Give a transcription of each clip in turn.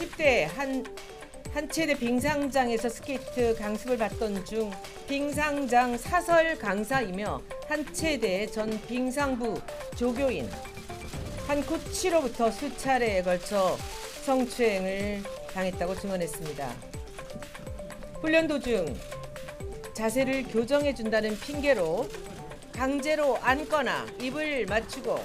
10대 한 체대 빙상장에서 스케이트 강습을 받던 중 빙상장 사설 강사이며 한 체대 전 빙상부 조교인 한 코치로부터 수차례에 걸쳐 성추행을 당했다고 증언했습니다. 훈련 도중 자세를 교정해준다는 핑계로 강제로 안거나 입을 맞추고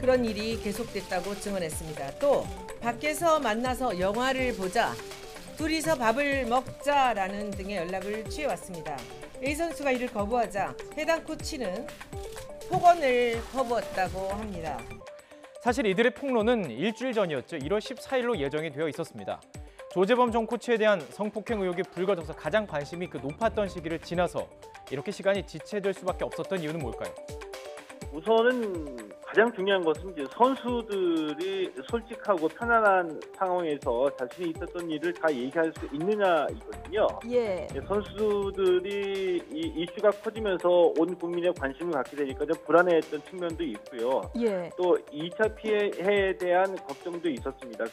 그런 일이 계속됐다고 증언했습니다. 또 밖에서 만나서 영화를 보자, 둘이서 밥을 먹자라는 등의 연락을 취해왔습니다. A 선수가 이를 거부하자 해당 코치는 폭언을 퍼부었다고 합니다. 사실 이들의 폭로는 일주일 전이었죠. 1월 14일로 예정이 되어 있었습니다. 조재범 전 코치에 대한 성폭행 의혹이 불거져서 가장 관심이 높았던 시기를 지나서 이렇게 시간이 지체될 수밖에 없었던 이유는 뭘까요? 우선은 가장 중요한 것은 이제 선수들이 솔직하고 편안한 상황에서 자신이 있었던 일을 다 얘기할 수 있느냐이거든요. 예. 선수들이 이 이슈가 커지면서 온 국민의 관심을 갖게 되니까 좀 불안해했던 측면도 있고요. 예. 또 2차 피해에 대한 걱정도 있었습니다.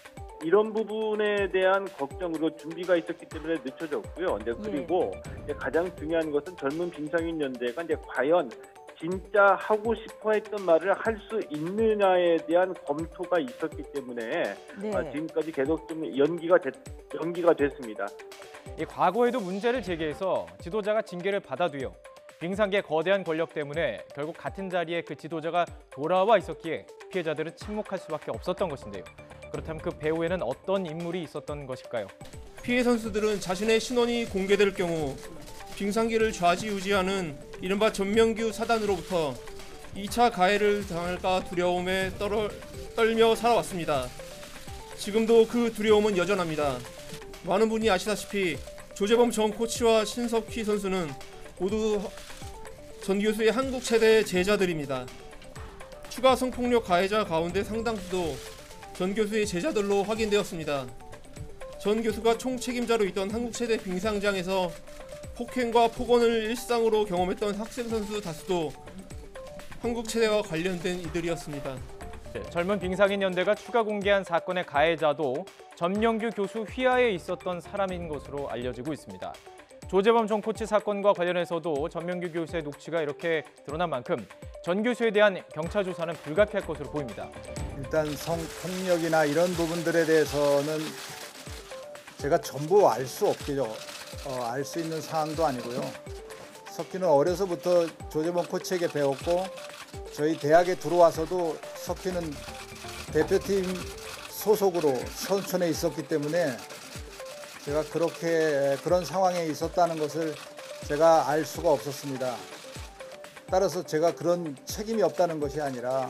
이런 부분에 대한 걱정으로 준비가 있었기 때문에 늦춰졌고요. 그리고 가장 중요한 것은 젊은 빙상인 연대가 과연 진짜 하고 싶어 했던 말을 할 수 있느냐에 대한 검토가 있었기 때문에 지금까지 계속 좀 연기가 됐습니다. 과거에도 문제를 제기해서 지도자가 징계를 받아도요. 빙상계의 거대한 권력 때문에 결국 같은 자리에 그 지도자가 돌아와 있었기에 피해자들은 침묵할 수밖에 없었던 것인데요. 그렇다면 그 배후에는 어떤 인물이 있었던 것일까요? 피해 선수들은 자신의 신원이 공개될 경우 빙상계를 좌지우지하는 이른바 전명규 사단으로부터 2차 가해를 당할까 두려움에 떨며 살아왔습니다. 지금도 그 두려움은 여전합니다. 많은 분이 아시다시피 조재범 전 코치와 신석희 선수는 모두 전 교수의 한국 체대 제자들입니다. 추가 성폭력 가해자 가운데 상당수도 전 교수의 제자들로 확인되었습니다. 전 교수가 총책임자로 있던 한국 체대 빙상장에서 폭행과 폭언을 일상으로 경험했던 학생 선수 다수도 한국 체대와 관련된 이들이었습니다. 젊은 빙상인 연대가 추가 공개한 사건의 가해자도 전명규 교수 휘하에 있었던 사람인 것으로 알려지고 있습니다. 조재범 전 코치 사건과 관련해서도 전명규 교수의 녹취가 이렇게 드러난 만큼 전 교수에 대한 경찰 조사는 불가피할 것으로 보입니다. 일단 성폭력이나 이런 부분들에 대해서는 제가 전부 알 수 없겠죠. 알 수 있는 사항도 아니고요. 석희는 어려서부터 조재범 코치에게 배웠고 저희 대학에 들어와서도 석희는 대표팀 소속으로 선천에 있었기 때문에 제가 그런 상황에 있었다는 것을 제가 알 수가 없었습니다. 따라서 제가 그런 책임이 없다는 것이 아니라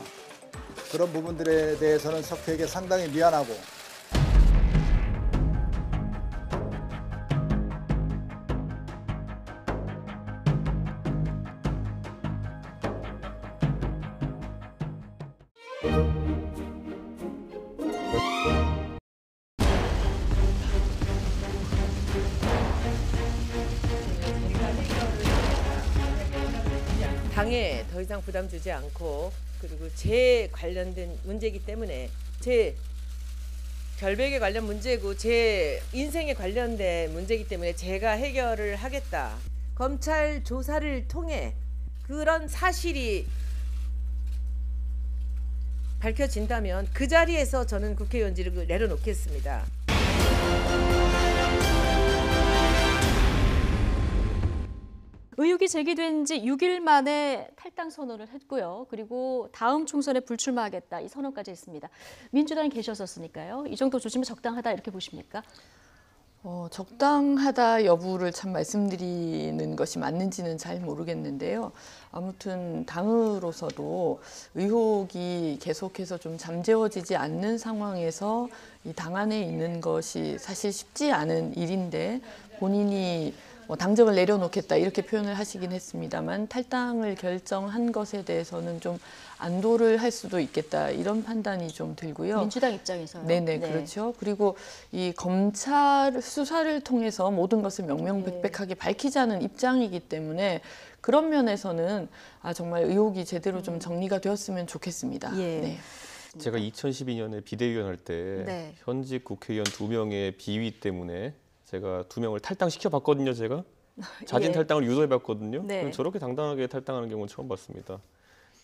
그런 부분들에 대해서는 석희에게 상당히 미안하고 당에 더 이상 부담 주지 않고 그리고 제 관련된 문제이기 때문에 제 결백에 관련 문제고 제 인생에 관련된 문제이기 때문에 제가 해결을 하겠다. 검찰 조사를 통해 그런 사실이 밝혀진다면 그 자리에서 저는 국회의원직을 내려놓겠습니다. 의혹이 제기된 지 6일 만에 탈당 선언을 했고요. 그리고 다음 총선에 불출마하겠다 이 선언까지 했습니다. 민주당에 계셨었으니까요. 이 정도 조치면 적당하다 이렇게 보십니까? 적당하다 여부를 참 말씀드리는 것이 맞는지는 잘 모르겠는데요. 아무튼 당으로서도 의혹이 계속해서 좀 잠재워지지 않는 상황에서 이 당 안에 있는 것이 사실 쉽지 않은 일인데 본인이 당적을 내려놓겠다 이렇게 표현을 하시긴 했습니다만 탈당을 결정한 것에 대해서는 좀 안도를 할 수도 있겠다 이런 판단이 좀 들고요. 민주당 입장에서요. 네네 그렇죠. 그리고 이 검찰 수사를 통해서 모든 것을 명명백백하게 밝히자는 입장이기 때문에 그런 면에서는 정말 의혹이 제대로 좀 정리가 되었으면 좋겠습니다. 예. 네. 있습니다. 제가 2012년에 비대위원 할 때 네. 현직 국회의원 2명의 비위 때문에 제가 2명을 탈당시켜 봤거든요. 제가 자진 예. 탈당을 유도해 봤거든요. 네. 저렇게 당당하게 탈당하는 경우는 처음 봤습니다.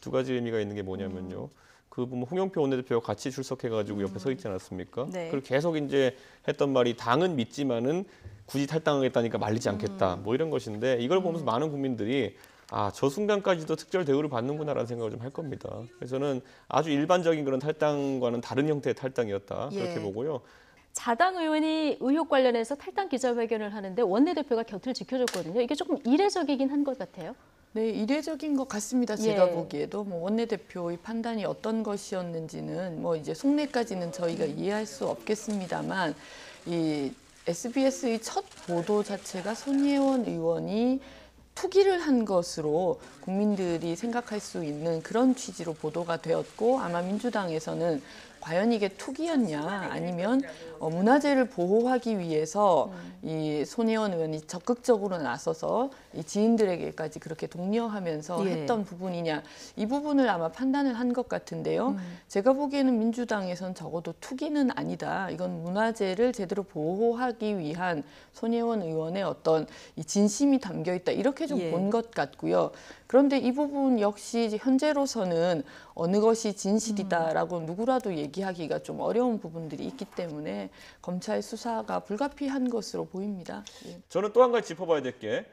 두 가지 의미가 있는 게 뭐냐면요. 그 보면 홍영표 원내대표가 같이 출석해가지고 옆에 서 있지 않았습니까? 네. 그리고 계속 이제 했던 말이 당은 믿지만은 굳이 탈당하겠다니까 말리지 않겠다. 뭐 이런 것인데 이걸 보면서 많은 국민들이 아, 저 순간까지도 특별 대우를 받는구나라는 생각을 좀 할 겁니다. 그래서 저는 아주 일반적인 그런 탈당과는 다른 형태의 탈당이었다. 그렇게 예. 보고요. 자당 의원이 의혹 관련해서 탈당 기자회견을 하는데 원내대표가 곁을 지켜줬거든요. 이게 조금 이례적이긴 한 것 같아요. 네, 이례적인 것 같습니다. 제가 예. 보기에도 뭐 원내대표의 판단이 어떤 것이었는지는 뭐 이제 속내까지는 저희가 이해할 수 없겠습니다만 이 SBS의 첫 보도 자체가 손예원 의원이 투기를 한 것으로 국민들이 생각할 수 있는 그런 취지로 보도가 되었고 아마 민주당에서는 과연 이게 투기였냐 아니면 문화재를 보호하기 위해서 이 손혜원 의원이 적극적으로 나서서 이 지인들에게까지 그렇게 독려하면서 예. 했던 부분이냐 이 부분을 아마 판단을 한 것 같은데요. 제가 보기에는 민주당에선 적어도 투기는 아니다. 이건 문화재를 제대로 보호하기 위한 손혜원 의원의 어떤 이 진심이 담겨 있다. 이렇게 좀 예. 본 것 같고요. 그런데 이 부분 역시 현재로서는 어느 것이 진실이다라고 누구라도 얘기하기가 좀 어려운 부분들이 있기 때문에 검찰 수사가 불가피한 것으로 보입니다. 예. 저는 또 한 가지 짚어봐야 될 게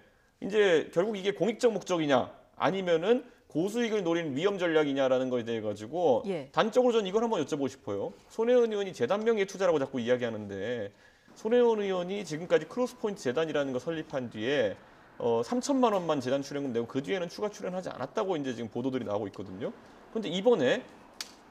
이제 결국 이게 공익적 목적이냐 아니면은 고수익을 노리는 위험 전략이냐라는 거에 대해 가지고 예. 단적으로 전 이걸 한번 여쭤보고 싶어요. 손혜원 의원이 재단 명의 투자라고 자꾸 이야기하는데 손혜원 의원이 지금까지 크로스포인트 재단이라는 거 설립한 뒤에 3천만 원만 재단 출연금 내고 그 뒤에는 추가 출연하지 않았다고 이제 지금 보도들이 나오고 있거든요. 그런데 이번에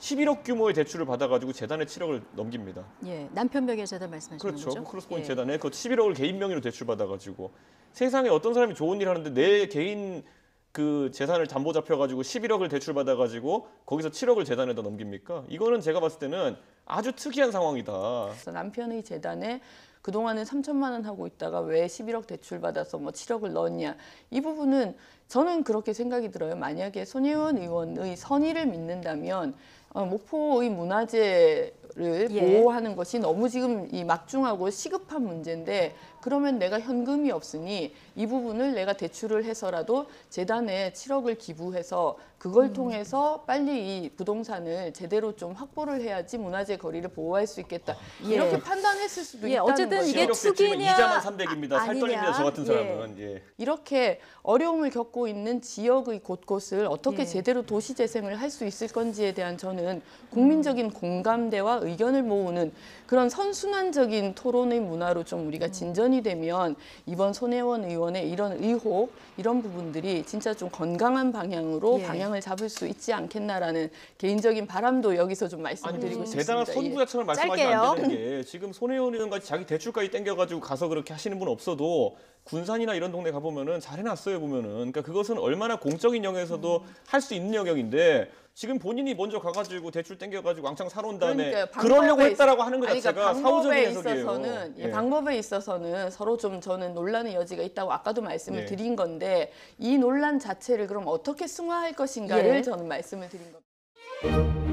11억 규모의 대출을 받아가지고 재단에 7억을 넘깁니다. 예, 남편 명예 재단 말씀하시는 그렇죠. 거죠? 크로스포인트 예. 재단에 그 11억을 개인 명의로 대출 받아가지고 세상에 어떤 사람이 좋은 일 하는데 내 개인 그 재산을 담보 잡혀가지고 11억을 대출 받아가지고 거기서 7억을 재단에다 넘깁니까? 이거는 제가 봤을 때는 아주 특이한 상황이다. 그래서 남편의 재단에 그동안은 3천만 원 하고 있다가 왜 11억 대출 받아서 뭐 7억을 넣었냐. 이 부분은 저는 그렇게 생각이 들어요. 만약에 손혜원 의원의 선의를 믿는다면 목포의 문화재를 예. 보호하는 것이 너무 지금 이 막중하고 시급한 문제인데 그러면 내가 현금이 없으니 이 부분을 내가 대출을 해서라도 재단에 7억을 기부해서 그걸 통해서 빨리 이 부동산을 제대로 좀 확보를 해야지 문화재 거리를 보호할 수 있겠다. 예. 이렇게 판단했을 수도 예, 있다는 어쨌든 거죠. 이게 11억 대출이면 투기냐, 이자만 300입니다. 살 아니냐. 떨립니다. 저 같은 예. 사람은. 예. 이렇게 어려움을 겪고 있는 지역의 곳곳을 어떻게 예. 제대로 도시 재생을 할 수 있을 건지에 대한 저는 국민적인 공감대와 의견을 모으는 그런 선순환적인 토론의 문화로 좀 우리가 진전이 되면 이번 손혜원 의원의 이런 의혹, 이런 부분들이 진짜 좀 건강한 방향으로 예. 방향을 잡을 수 있지 않겠나라는 개인적인 바람도 여기서 좀 말씀드리고 싶습니다. 대단한 예. 선구자처럼 말씀하시면 짧게요. 안 되는 게 지금 손혜원 의원 같이 자기 대출까지 땡겨가지고 가서 그렇게 하시는 분 없어도 군산이나 이런 동네 가보면은 잘 해놨어요 보면은. 그러니까 그것은 얼마나 공적인 영역에서도 할 수 있는 영역인데 지금 본인이 먼저 가가지고 대출 땡겨가지고 왕창 사놓은 다음에 그러니까요. 그러려고 방법에 했다라고 하는 것 아니, 자체가 그러니까 사후적인 방법에 해석이에요. 있어서는 예. 방법에 있어서는 서로 좀 저는 논란의 여지가 있다고 아까도 말씀을 예. 드린 건데 이 논란 자체를 그럼 어떻게 승화할 것인가를 예. 저는 말씀을 드린 겁니다.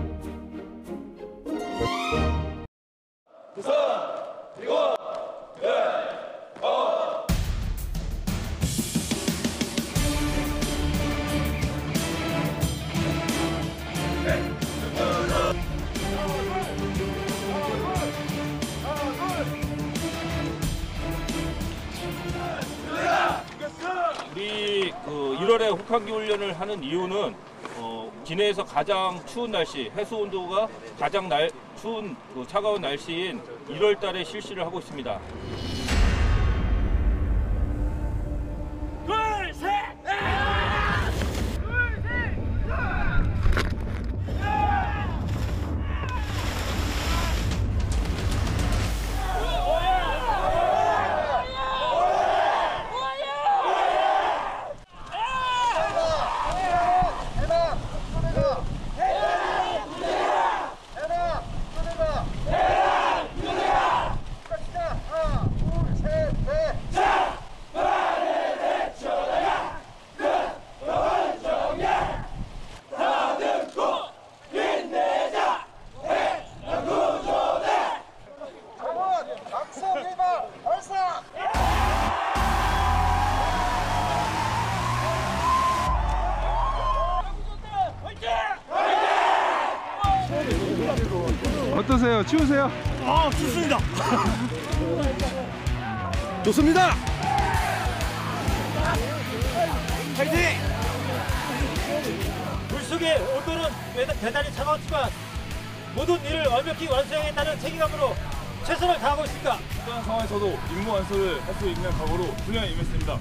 우리 1월에 혹한기 훈련을 하는 이유는 기내에서 가장 추운 날씨, 해수 온도가 가장 추운 차가운 날씨인 1월 달에 실시를 하고 있습니다. 어떠세요? 추우세요? 아, 좋습니다. 좋습니다. 파이팅! 물속의 온도는 대단히 차가웠지만 모든 일을 완벽히 완수하겠다는 책임감으로 최선을 다하고 있습니다. 어떤 상황에서도 임무 완수를 할 수 있는 각오로 훈련에 임했습니다.